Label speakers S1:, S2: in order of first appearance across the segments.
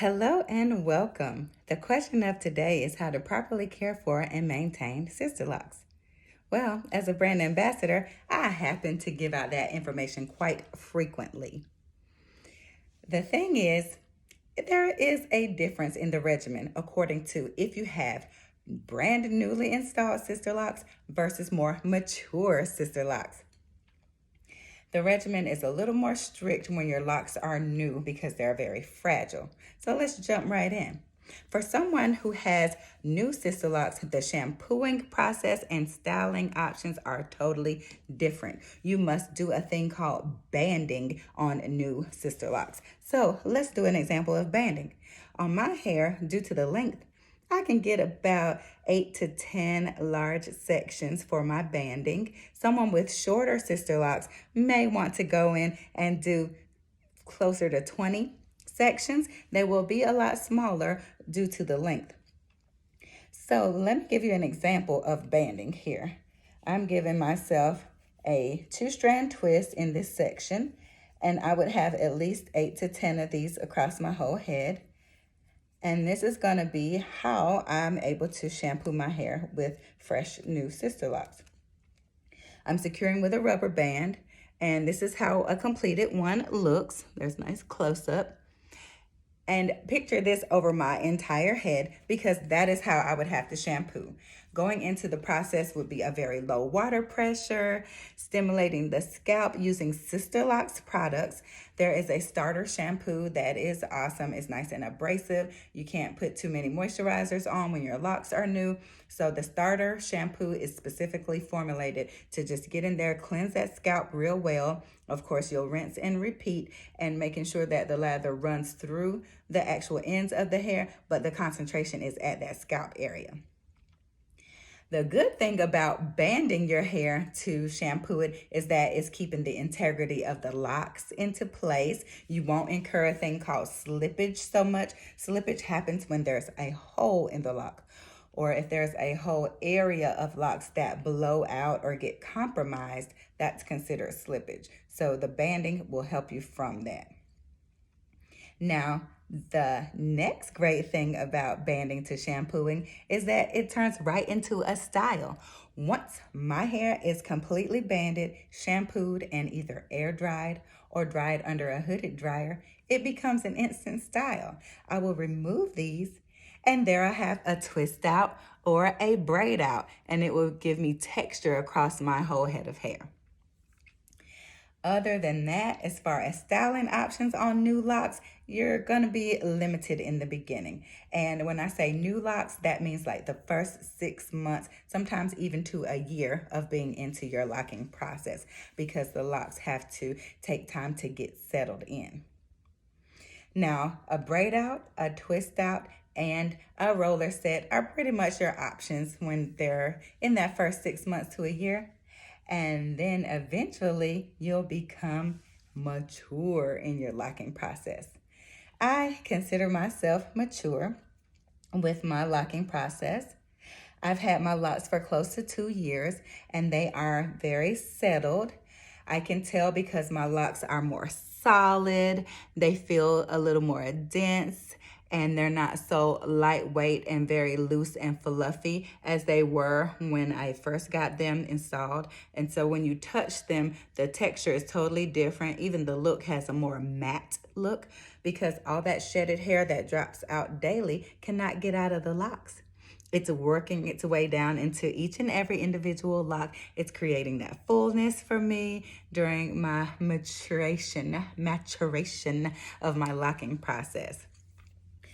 S1: Hello and welcome. The question of today is how to properly care for and maintain Sisterlocks. Well, as a brand ambassador, I happen to give out that information quite frequently. The thing is, there is a difference in the regimen according to if you have brand newly installed Sisterlocks versus more mature Sisterlocks. The regimen is a little more strict when your locks are new because they're very fragile. So let's jump right in. For someone who has new Sisterlocks, the shampooing process and styling options are totally different. You must do a thing called banding on new Sisterlocks. So let's do an example of banding. On my hair, due to the length, I can get about 8 to 10 large sections for my banding. Someone with shorter Sisterlocks may want to go in and do closer to 20 sections. They will be a lot smaller due to the length. So let me give you an example of banding here. I'm giving myself a 2-strand twist in this section, and I would have at least 8 to 10 of these across my whole head. And this is going to be how I'm able to shampoo my hair with fresh new Sisterlocks. I'm securing with a rubber band, and this is how a completed one looks. There's a nice close-up. And picture this over my entire head because that is how I would have to shampoo. Going into the process would be a very low water pressure, stimulating the scalp using Sisterlocks products. There is a starter shampoo that is awesome. It's nice and abrasive. You can't put too many moisturizers on when your locks are new. So the starter shampoo is specifically formulated to just get in there, cleanse that scalp real well. Of course, you'll rinse and repeat and making sure that the lather runs through the actual ends of the hair, but the concentration is at that scalp area. The good thing about banding your hair to shampoo it is that it's keeping the integrity of the locks into place. You won't incur a thing called slippage so much. Slippage happens when there's a hole in the lock, or if there's a whole area of locks that blow out or get compromised, that's considered slippage. So the banding will help you from that. Now, the next great thing about banding to shampooing is that it turns right into a style. Once my hair is completely banded, shampooed, and either air dried or dried under a hooded dryer, it becomes an instant style. I will remove these, and there I have a twist out or a braid out, and it will give me texture across my whole head of hair. Other than that, as far as styling options on new locks, you're going to be limited in the beginning. And when I say new locks, that means like the first 6 months, sometimes even to a year of being into your locking process, because the locks have to take time to get settled in. Now, a braid out, a twist out, and a roller set are pretty much your options when they're in that first 6 months to a year. And then eventually you'll become mature in your locking process. I consider myself mature with my locking process. I've had my locks for close to 2 years and they are very settled. I can tell because my locks are more solid, they feel a little more dense, and they're not so lightweight and very loose and fluffy as they were when I first got them installed. And so when you touch them, the texture is totally different. Even the look has a more matte look because all that shedded hair that drops out daily cannot get out of the locks. It's working its way down into each and every individual lock. It's creating that fullness for me during my maturation of my locking process.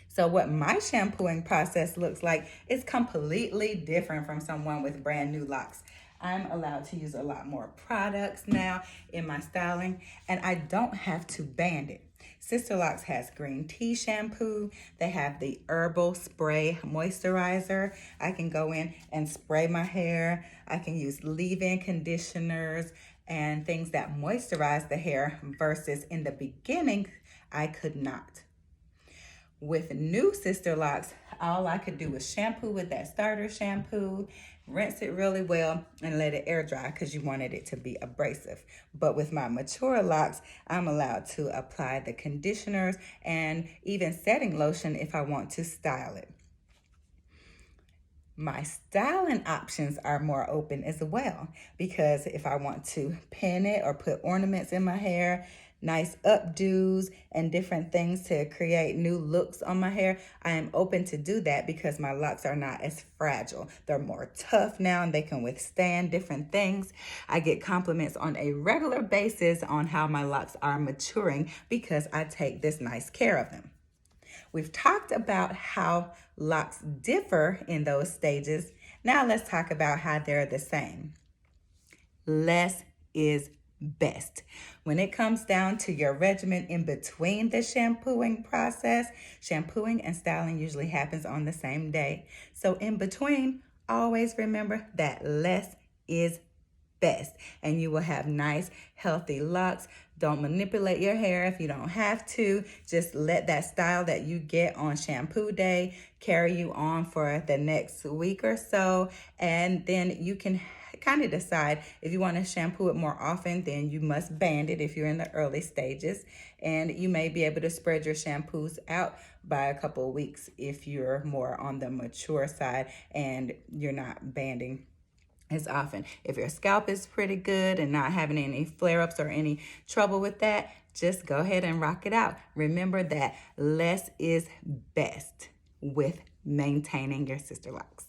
S1: So what my shampooing process looks like is completely different from someone with brand new locks. I'm allowed to use a lot more products now in my styling, and I don't have to band it. Sisterlocks has green tea shampoo. They have the herbal spray moisturizer. I can go in and spray my hair. I can use leave-in conditioners and things that moisturize the hair versus in the beginning, I could not. With new Sisterlocks, all I could do was shampoo with that starter shampoo Rinse it really well and let it air dry because you wanted it to be abrasive. But with my mature locks, I'm allowed to apply the conditioners and even setting lotion if I want to style it. My styling options are more open as well because if I want to pin it or put ornaments in my hair, nice updos and different things to create new looks on my hair, I am open to do that because my locks are not as fragile. They're more tough now and they can withstand different things. I get compliments on a regular basis on how my locks are maturing because I take this nice care of them. We've talked about how locks differ in those stages. Now let's talk about how they're the same. Less is best. When it comes down to your regimen in between the shampooing process, shampooing and styling usually happens on the same day. So in between, always remember that less is best and you will have nice healthy locks. Don't manipulate your hair if you don't have to. Just let that style that you get on shampoo day carry you on for the next week or so, and then you can kind of decide if you want to shampoo it more often. Then you must band it if you're in the early stages, and you may be able to spread your shampoos out by a couple of weeks if you're more on the mature side and you're not banding as often. If your scalp is pretty good and not having any flare-ups or any trouble with that, just go ahead and rock it out. Remember that less is best with maintaining your sister locks.